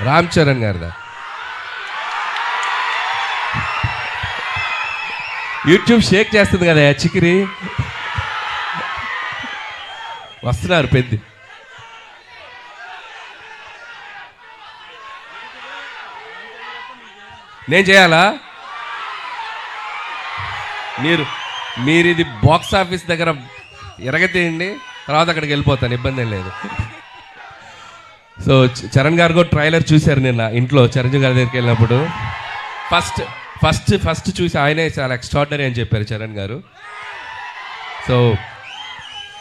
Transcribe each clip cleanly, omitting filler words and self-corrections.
Ram Charan గారిదా. YouTube Sheikh చేస్తుంది కదా చికిరి. వస్తున్నారు పెద్ద. నేను చేయాలా? మీరు ఇది బాక్స్ ఆఫీస్ దగ్గర ఎరగతీయండి, తర్వాత అక్కడికి వెళ్ళిపోతాను, ఇబ్బంది ఏం లేదు. సో చరణ్ గారు కూడా ట్రైలర్ చూశారు నిన్న ఇంట్లో చిరంజీవి గారి దగ్గరికి వెళ్ళినప్పుడు. ఫస్ట్ చూసి ఆయనే చాలా ఎక్స్ట్రాడినరీ అని చెప్పారు చరణ్ గారు. సో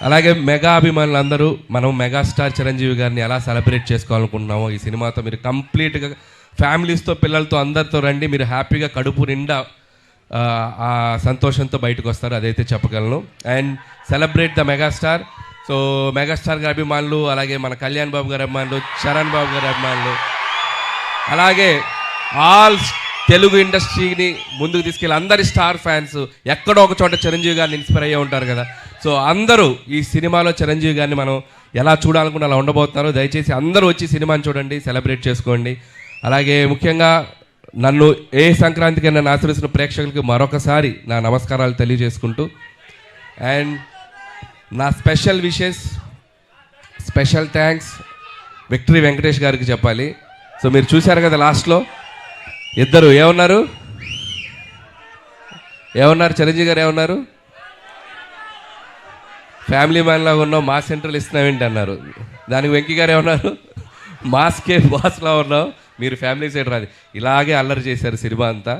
అలాగే మెగా అభిమానులు అందరూ మనం మెగాస్టార్ చిరంజీవి గారిని ఎలా సెలబ్రేట్ చేసుకోవాలనుకుంటున్నామో ఈ సినిమాతో మీరు కంప్లీట్గా ఫ్యామిలీస్తో పిల్లలతో అందరితో రండి. మీరు హ్యాపీగా కడుపు నిండా ఆ సంతోషంతో బయటకు వస్తారు, అదైతే చెప్పగలను. And celebrate the megastar. So megastar గారి అభిమానులు, అలాగే మన కళ్యాణ్ బాబు గారి అభిమానులు, చరణ్ బాబు గారి అభిమానులు, అలాగే ఆల్ తెలుగు ఇండస్ట్రీని ముందుకు తీసుకెళ్ళి అందరి స్టార్ ఫ్యాన్స్ ఎక్కడో ఒక చోట చిరంజీవి గారిని ఇన్స్పైర్ అయ్యే ఉంటారు కదా. సో అందరూ ఈ సినిమాలో చిరంజీవి గారిని మనం ఎలా చూడాలనుకుంటే అలా ఉండబోతున్నారు. దయచేసి అందరూ వచ్చి సినిమాని చూడండి, సెలబ్రేట్ చేసుకోండి. అలాగే ముఖ్యంగా నన్ను ఏ సంక్రాంతికి నన్ను ఆశీర్వదిస్తున్న ప్రేక్షకులకి మరొకసారి నా నమస్కారాలు తెలియజేసుకుంటూ, అండ్ నా special wishes, special thanks victory Venkatesh గారికి చెప్పాలి. సో మీరు చూశారు కదా లాస్ట్లో ఇద్దరు ఏమన్నారు చిరంజీవి గారు ఏమన్నారు? ఫ్యామిలీ మ్యాన్ లాగా ఉన్నావు, మా సెంట్రల్ ఇస్తున్నావేంటి అన్నారు. దానికి వెంకీ గారు ఏమన్నారు? మాస్కే బాస్లా ఉన్నావు, మీరు ఫ్యామిలీ సైడ్ రాదు. ఇలాగే అల్లరి చేశారు సినిమా అంతా.